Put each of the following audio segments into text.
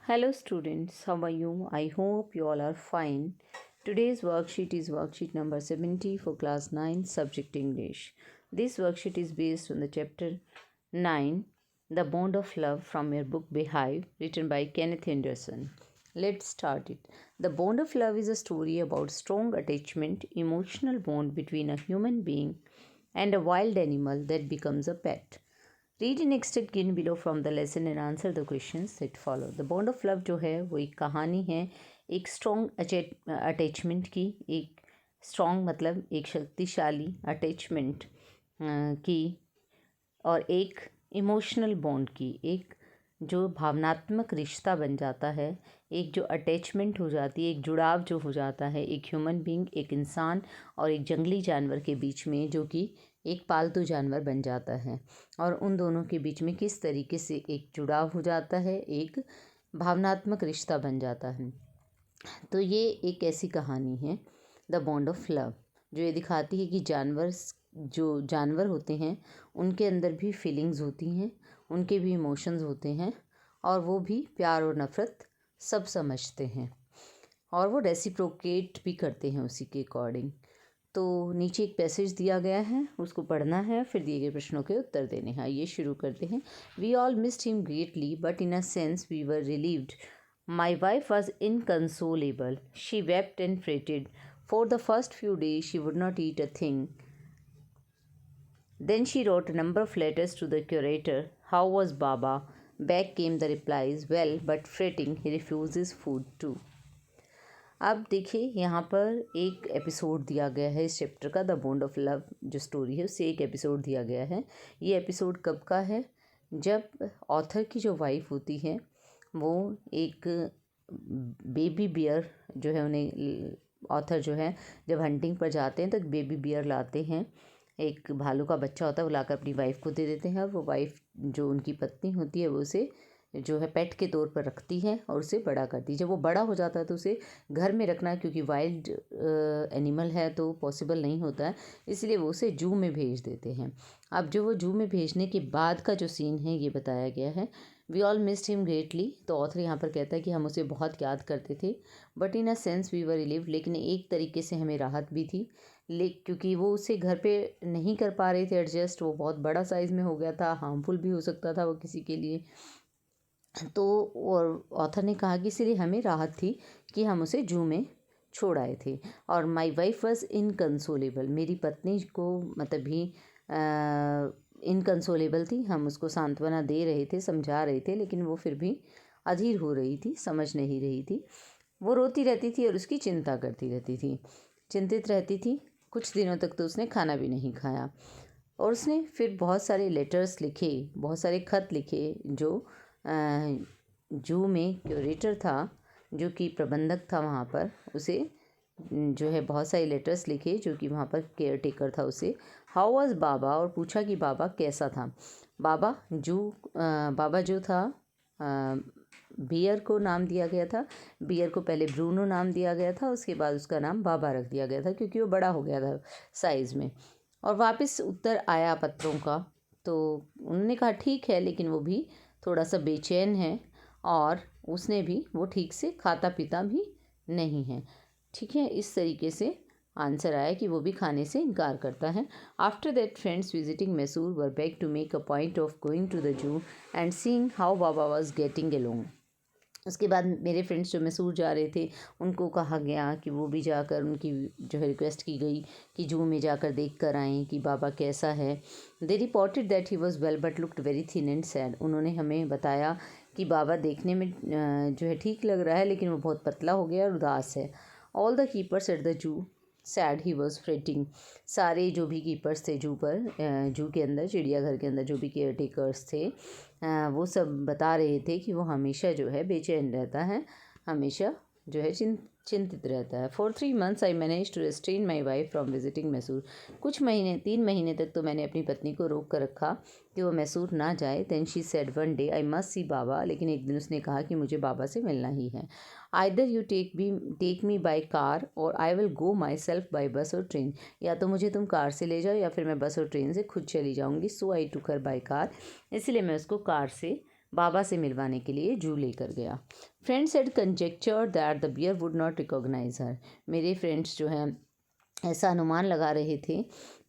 Hello students, how are you? I hope you all are fine. Today's worksheet is worksheet number 70 for class 9 subject English. This worksheet is based on the chapter 9 The Bond of Love from your book Beehive written by Kenneth Henderson. Let's start it. The Bond of Love is a story about strong attachment, emotional bond between a human being and a wild animal that becomes a pet. Read in extract given below from the lesson and answer the questions that follow. The bond of love जो है वो एक कहानी है एक strong attachment की। एक strong मतलब एक शक्तिशाली अटैचमेंट की और एक इमोशनल बॉन्ड की। एक जो भावनात्मक रिश्ता बन जाता है, एक जो अटैचमेंट हो जाती है, एक जुड़ाव जो हो जाता है एक ह्यूमन बीइंग, एक इंसान और एक जंगली जानवर के बीच में, जो कि एक पालतू जानवर बन जाता है। और उन दोनों के बीच में किस तरीके से एक जुड़ाव हो जाता है, एक भावनात्मक रिश्ता बन जाता है। तो ये एक ऐसी कहानी है द बॉन्ड ऑफ लव, जो ये दिखाती है कि जो जानवर होते हैं उनके अंदर भी फीलिंग्स होती हैं, उनके भी इमोशंस होते हैं और वो भी प्यार और नफ़रत सब समझते हैं और वो रेसिप्रोकेट भी करते हैं उसी के अकॉर्डिंग। तो नीचे एक पैसेज दिया गया है, उसको पढ़ना है, फिर दिए गए प्रश्नों के उत्तर देने हैं। ये शुरू करते हैं। We all missed him greatly but in a sense we were relieved. My wife was inconsolable. She wept and fretted. For the first few days she would not eat a thing. Then she wrote a number of letters to the curator. How was Baba? Back came the replies, well, but fretting, he refuses food too. अब देखिए यहाँ पर एक episode दिया गया है इस chapter का, द बॉन्ड ऑफ लव जो स्टोरी है उससे एक एपिसोड दिया गया है। ये एपिसोड कब का है? जब ऑथर की जो वाइफ होती है वो एक बेबी बियर जो है, उन्हें ऑथर जो है जब हंटिंग पर जाते हैं तो एक बेबी बियर लाते हैं, एक भालू का बच्चा होता है, वो लाकर अपनी वाइफ को दे देते हैं और वो वाइफ जो उनकी पत्नी होती है वो उसे जो है पेट के तौर पर रखती है और उसे बड़ा करती है। जब वो बड़ा हो जाता है तो उसे घर में रखना, क्योंकि वाइल्ड एनिमल है तो पॉसिबल नहीं होता है, इसलिए वो उसे जू में भेज देते हैं। अब जो वो जू में भेजने के बाद का जो सीन है ये बताया गया है। We all missed him greatly, तो ऑथर यहाँ पर कहता है कि हम उसे बहुत याद करते थे, but in a sense we were relieved, लेकिन एक तरीके से हमें राहत भी थी, क्योंकि वो उसे घर पे नहीं कर पा रहे थे एडजस्ट, वो बहुत बड़ा साइज़ में हो गया था, हार्मफुल भी हो सकता था वो किसी के लिए। तो और ऑथर ने कहा कि इसलिए हमें राहत थी कि हम उसे जू में छोड़ आए थे। और माई वाइफ वॉज इनकंसोलेबल, मेरी पत्नी को मतलब भी इनकंसोलेबल थी, हम उसको सांत्वना दे रहे थे, समझा रहे थे, लेकिन वो फिर भी अधीर हो रही थी, समझ नहीं रही थी। वो रोती रहती थी और उसकी चिंता करती रहती थी, चिंतित रहती थी। कुछ दिनों तक तो उसने खाना भी नहीं खाया और उसने फिर बहुत सारे लेटर्स लिखे, बहुत सारे खत लिखे। जो जू में क्यूरेटर था, जो कि प्रबंधक था वहाँ पर, उसे जो है बहुत सारे लेटर्स लिखे, जो कि वहाँ पर केयर टेकर था उसे। हाउ वाज बाबा, और पूछा कि बाबा कैसा था। बाबा जो था, बियर को नाम दिया गया था। बियर को पहले ब्रूनो नाम दिया गया था, उसके बाद उसका नाम बाबा रख दिया गया था, क्योंकि वो बड़ा हो गया था साइज़ में। और वापस उत्तर आया पत्रों का, तो उन्होंने कहा ठीक है, लेकिन वो भी थोड़ा सा बेचैन है और उसने भी वो ठीक से खाता पीता भी नहीं है। ठीक है, इस तरीके से आंसर आया कि वो भी खाने से इनकार करता है। After that friends visiting Mysore were beg to make a point of going to the zoo and seeing how Baba was getting along. उसके बाद मेरे फ्रेंड्स जो मैसूर जा रहे थे उनको कहा गया कि वो भी जाकर, उनकी जो है रिक्वेस्ट की गई कि जू में जाकर देख कर आएँ कि बाबा कैसा है। दे reported that he was well but looked very thin and sad. उन्होंने हमें बताया कि बाबा देखने में जो है ठीक लग रहा है, लेकिन वो बहुत पतला हो गया और उदास है। All the keepers eight the जू सैड ही वॉज फ्रेटिंग। सारे जो भी कीपर्स थे जू पर, जू के अंदर, चिड़ियाघर के अंदर जो भी केयर टेकर्स थे, वो सब बता रहे थे कि वो हमेशा जो है बेचैन रहता है, हमेशा जो है चिंतित रहता है। For 3 months I manage to restrain my wife from visiting Mysore. कुछ महीने, 3 महीने तक तो मैंने अपनी पत्नी को रोक कर रखा कि वो मैसूर ना जाए। Then she said one day I must see Baba, लेकिन एक दिन उसने कहा कि मुझे बाबा से मिलना ही है। Either you take me by car or I will go myself by bus or train. या तो मुझे तुम कार से ले जाओ या फिर मैं बस और ट्रेन से खुद चली जाऊँगी। सो आई टुक हर बाई कार, इसलिए मैं उसको कार से बाबा से मिलवाने के लिए जू लेकर गया। Friends had conjectured that the bear would not recognize her. मेरे फ्रेंड्स जो हैं ऐसा अनुमान लगा रहे थे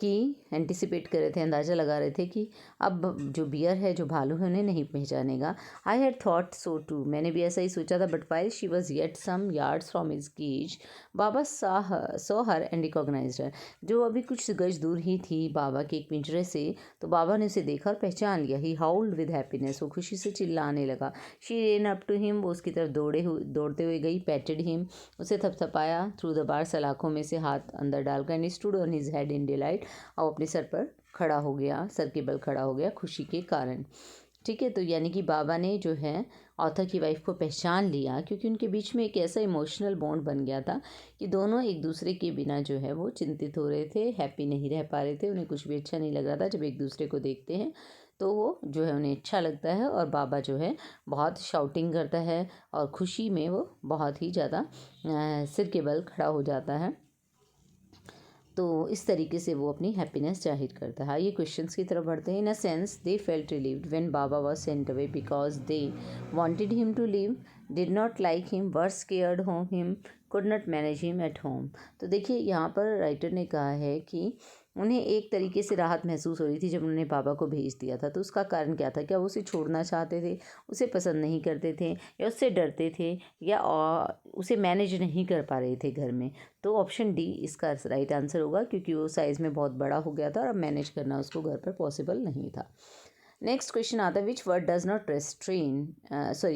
कि एंटिसिपेट कर रहे थे, अंदाज़ा लगा रहे थे कि अब जो बियर है, जो भालू है, उन्हें नहीं पहचानेगा। I had thought so too, मैंने भी ऐसा ही सोचा था। But while she was yet some yards from his cage Baba saw her and recognized her. जो अभी कुछ गज दूर ही थी बाबा के एक पिंजरे से, तो बाबा ने उसे देखा और पहचान लिया। ही हाउल्ड विद हैप्पीनेस, वो खुशी से चिल्लाने लगा। She ran up to him, वो उसकी तरफ दौड़ते हुए गई। पैटेड हिम, उसे थपथपाया। थ्रू द बार, सलाखों में से हाथ अंदर डालकर। And stood on his head in delight, और अपने सर पर खड़ा हो गया, सर के बल खड़ा हो गया खुशी के कारण। ठीक है, तो यानी कि बाबा ने जो है ऑथर की वाइफ को पहचान लिया, क्योंकि उनके बीच में एक ऐसा इमोशनल बॉन्ड बन गया था कि दोनों एक दूसरे के बिना जो है वो चिंतित हो रहे थे, हैप्पी नहीं रह पा रहे थे, उन्हें कुछ भी अच्छा नहीं लग रहा था। जब एक दूसरे को देखते हैं तो वो जो है उन्हें अच्छा लगता है, और बाबा जो है बहुत शाउटिंग करता है और खुशी में वो बहुत ही ज़्यादा सिर के बल खड़ा हो जाता है। तो इस तरीके से वो अपनी हैप्पीनेस जाहिर करता है। ये क्वेश्चंस की तरफ बढ़ते हैं। In a sense they felt relieved when Baba was sent away because they wanted him to leave, did not like him, were scared होम him, could not manage him at home. तो देखिए यहाँ पर राइटर ने कहा है कि उन्हें एक तरीके से राहत महसूस हो रही थी जब उन्होंने बाबा को भेज दिया था। तो उसका कारण क्या था? क्या वो उसे छोड़ना चाहते थे, उसे पसंद नहीं करते थे, या उससे डरते थे, या उसे मैनेज नहीं कर पा रहे थे घर में? तो ऑप्शन डी इसका राइट आंसर होगा, क्योंकि वो साइज़ में बहुत बड़ा हो गया था और अब मैनेज करना उसको घर पर पॉसिबल नहीं था। नेक्स्ट क्वेश्चन आता है, which word does not restrain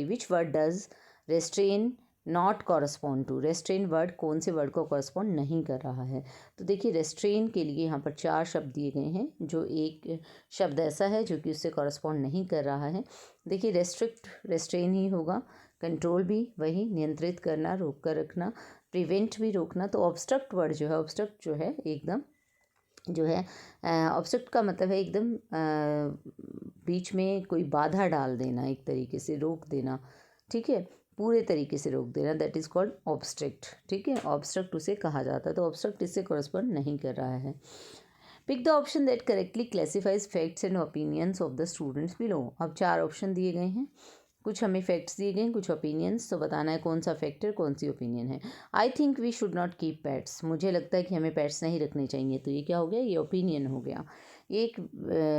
which word does restrain not correspond to. Restrain word कौन से वर्ड को कॉरस्पॉन्ड नहीं कर रहा है? तो देखिए रेस्ट्रेन के लिए यहाँ पर 4 शब्द दिए गए हैं, जो एक शब्द ऐसा है जो कि उससे कॉरस्पॉन्ड नहीं कर रहा है। देखिए रेस्ट्रिक्ट रेस्ट्रेन ही होगा, कंट्रोल भी वही, नियंत्रित करना, रोक कर रखना, प्रिवेंट भी रोकना। तो ऑब्स्ट्रक्ट वर्ड जो है, ऑब्स्ट्रक्ट जो है एकदम जो है ऑब्स्ट्रक्ट का मतलब है एकदम बीच में कोई बाधा डाल देना, एक तरीके से रोक देना। ठीक है, पूरे तरीके से रोक देना, दैट इज़ कॉल्ड ऑब्स्ट्रक्ट। ठीक है, ऑब्स्ट्रक्ट उसे कहा जाता है। तो ऑब्स्ट्रक्ट इससे कॉरस्पॉन्ड नहीं कर रहा है। Pick the option that correctly classifies facts and opinions of the students below. अब 4 ऑप्शन दिए गए हैं, कुछ हमें फैक्ट्स दिए गए हैं, कुछ ओपिनियंस। तो बताना है कौन सा फैक्ट है, कौन सी ओपिनियन है। I think we should not keep pets, मुझे लगता है कि हमें पेट्स नहीं रखने चाहिए। तो ये क्या हो गया? ये ओपिनियन हो गया, ये एक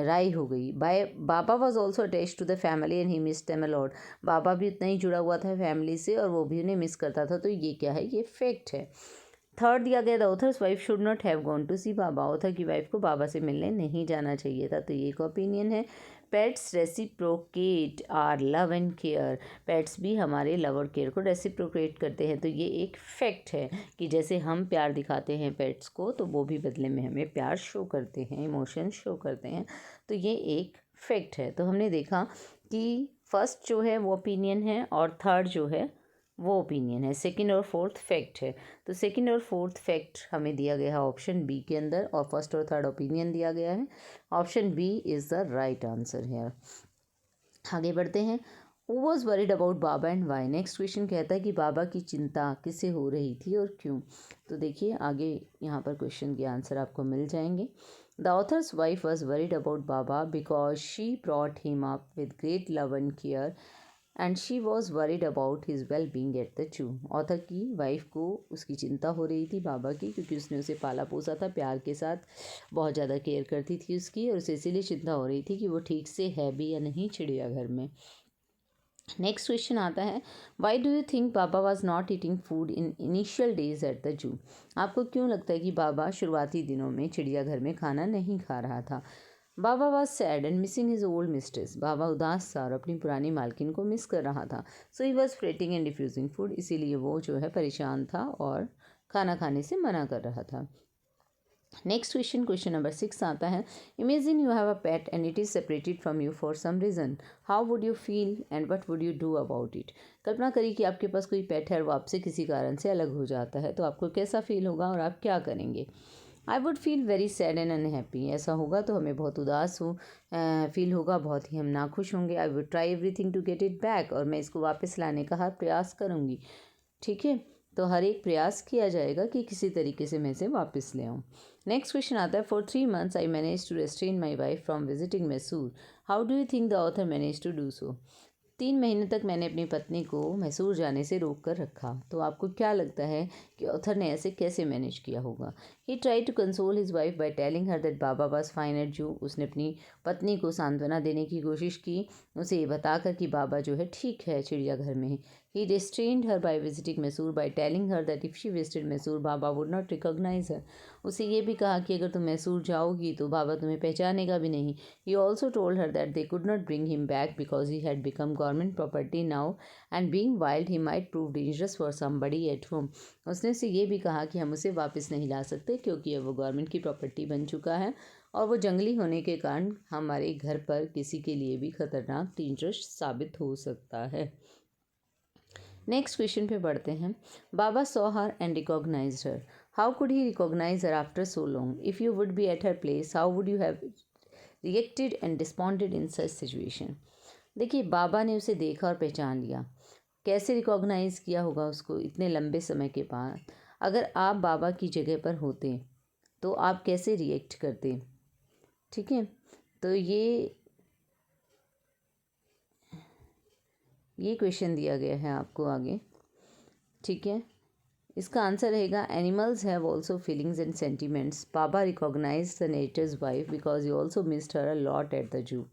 राय हो गई। Baba was also attach to the family and he miss them a lot. Baba भी उतना ही जुड़ा हुआ था फैमिली से और वो भी उन्हें मिस करता था। तो ये क्या है? ये फैक्ट है। थर्ड दिया गया, the author's wife should not have gone to see Baba. Author की वाइफ को बाबा से मिलने नहीं जाना चाहिए था। तो ये एक ओपिनियन है। Pets reciprocate our love and care. Pets भी हमारे लव और केयर को रेसिप्रोकेट करते हैं। तो ये एक फैक्ट है कि जैसे हम प्यार दिखाते हैं पेट्स को, तो वो भी बदले में हमें प्यार शो करते हैं, इमोशन शो करते हैं। तो ये एक फैक्ट है। तो हमने देखा कि फर्स्ट जो है वो ओपिनियन है और थर्ड जो है वो ओपिनियन है। सेकंड और फोर्थ फैक्ट है। तो सेकंड और फोर्थ फैक्ट हमें दिया गया है ऑप्शन बी के अंदर, और फर्स्ट और थर्ड ओपिनियन दिया गया है। Option B is the right answer है। आगे बढ़ते हैं। Who was worried about Baba and why. Next question कहता है कि बाबा की चिंता किससे हो रही थी और क्यों। तो देखिए आगे यहाँ पर क्वेश्चन के आंसर आपको मिल जाएंगे। The author's wife was worried about Baba because she brought him up with great love and care and she was worried about his well being at the जू। ऑथर की वाइफ को उसकी चिंता हो रही थी बाबा की, क्योंकि उसने उसे पाला पोसा था प्यार के साथ, बहुत ज़्यादा केयर करती थी उसकी, और उसे इसीलिए चिंता हो रही थी कि वो ठीक से है भी या नहीं चिड़ियाघर में। नेक्स्ट क्वेश्चन आता है, why do you think Baba was not eating food in initial days at the जू। आपको क्यों लगता है कि बाबा शुरुआती दिनों में चिड़ियाघर में खाना नहीं खा रहा था? Baba was sad and missing his old mistress. Baba उदास था और अपनी पुरानी मालकिन को मिस कर रहा था। So he was fretting and refusing food, इसीलिए वो जो है परेशान था और खाना खाने से मना कर रहा था। नेक्स्ट क्वेश्चन, क्वेश्चन नंबर 6 आता है, imagine you have a pet and it is separated from you for some reason, how would you feel and what would you do about it. कल्पना करिए कि आपके पास कोई पेट है और वो आपसे किसी कारण से अलग हो जाता है, तो आपको कैसा फील होगा और आप क्या करेंगे? I would feel very sad and unhappy. ऐसा होगा तो हमें बहुत उदास फील होगा, बहुत ही हम नाखुश होंगे। I would try everything to get it back, और मैं इसको वापस लाने का हर प्रयास करूँगी। ठीक है, तो हर एक प्रयास किया जाएगा कि किसी तरीके से मैं इसे वापस ले आऊँ। नेक्स्ट क्वेश्चन आता है, for 3 months I manage to restrain my wife from visiting Mysore, how do you think the author manage to do so. 3 महीने तक मैंने अपनी पत्नी को मैसूर जाने से रोक कर रखा। तो आपको क्या लगता है कि ऑथर ने ऐसे कैसे मैनेज किया होगा? He try to console his wife by telling her that Baba was fine at zoo. उसने अपनी पत्नी को सांत्वना देने की कोशिश की, उसे ये बताकर कि बाबा जो है ठीक है, चिड़ियाघर में। ही restrained her by visiting Mysore by telling her that if she visited Mysore Baba would not recognize her। उसे ये भी कहा कि अगर तुम मैसूर जाओगी तो बाबा तुम्हें पहचानेगा भी नहीं। He also told her that they could not bring him back because he had become government property now and being wild he might prove dangerous for somebody at home। उसने उसे ये भी कहा कि हम उसे वापस नहीं ला सकते क्योंकि अब वो गवर्नमेंट की प्रॉपर्टी बन चुका है और वो जंगली होने के कारण हमारे घर पर किसी के लिए भी खतरनाक डेंजरस साबित हो सकता है। नेक्स्ट क्वेश्चन पे बढ़ते हैं। Baba saw her and recognized her. How could he recognize her after so long? If you would be at her place how would you have reacted and responded in such situation? देखिए, बाबा ने उसे देखा और पहचान लिया। कैसे रिकॉग्नाइज किया होगा उसको इतने लंबे समय के बाद? अगर आप बाबा की जगह पर होते तो आप कैसे रिएक्ट करते? ठीक है, तो ये क्वेश्चन दिया गया है आपको आगे। ठीक है, इसका आंसर रहेगा animals have also feelings and sentiments. Baba recognise the narrator's wife because you also missed her a lot at the zoo.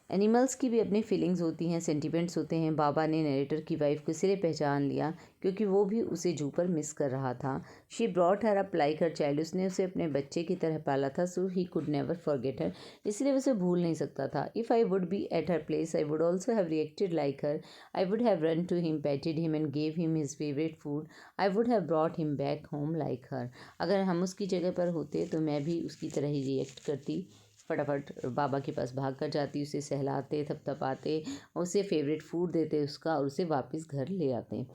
Animals की भी अपनी फीलिंग्स होती हैं, सेंटिमेंट्स होते हैं। बाबा ने नरेटर की वाइफ को इसलिए पहचान लिया क्योंकि वो भी उसे जू पर मिस कर रहा था। She brought her up like her child. उसने उसे अपने बच्चे की तरह पाला था, so he could never forget her. इसलिए उसे भूल नहीं सकता था। If I would be at her place I would also have reacted like her. I would have run to him, patted him and gave him his favourite food. I would have brought him back home like her. अगर हम उसकी जगह पर होते तो मैं भी उसकी तरह ही रिएक्ट करती। फटाफट बाबा के पास भाग कर जाती, उसे सहलाते, थपथपाते, उसे फेवरेट फूड देते उसका और उसे वापस घर ले आते।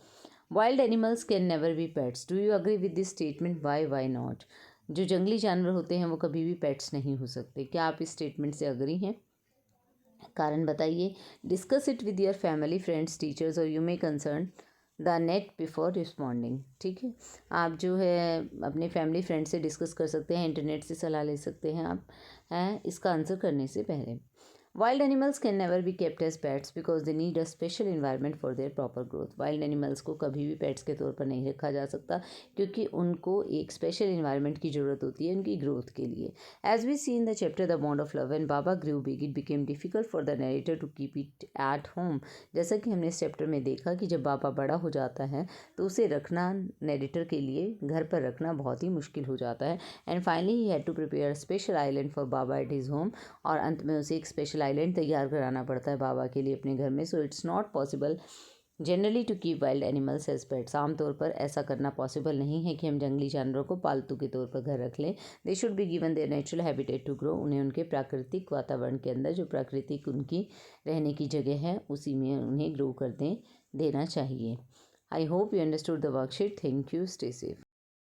Wild animals can never be pets. Do you agree with this statement? Why not? जो जंगली जानवर होते हैं वो कभी भी पेट्स नहीं हो सकते। क्या आप इस स्टेटमेंट से अग्री हैं? कारण बताइए। Discuss it with your family, friends, teachers or you may concern the net before responding. ठीक है, आप जो है अपने फैमिली फ्रेंड से डिस्कस कर सकते हैं, इंटरनेट से सलाह ले सकते हैं आप हैं इसका आंसर करने से पहले। Wild animals can never be kept as pets because they need a special environment for their proper growth. Wild animals को कभी भी पेट्स के तौर पर नहीं रखा जा सकता क्योंकि उनको एक स्पेशल इन्वायरमेंट की ज़रूरत होती है उनकी ग्रोथ के लिए। As we see in the chapter the bond of love, and Baba grew big it became difficult for the narrator to keep it at home. जैसा कि हमने इस चैप्टर में देखा कि जब बाबा बड़ा हो जाता है तो उसे रखना नरेटर के लिए घर पर रखना बहुत ही मुश्किल हो जाता है। And finally he had to prepare special island for Baba at his home. और अंत में उसे एक स्पेशल आइलैंड तैयार कराना पड़ता है बाबा के लिए अपने घर में। So it's not possible generally to keep wild animals as pets. आमतौर पर ऐसा करना पॉसिबल नहीं है कि हम जंगली जानवरों को पालतू के तौर पर घर रख लें। They should be given their natural habitat to grow. उन्हें उनके प्राकृतिक वातावरण के अंदर जो प्राकृतिक उनकी रहने की जगह है उसी में उन्हें ग्रो कर देना चाहिए। I hope you understood the worksheet. Thank you. Stay safe.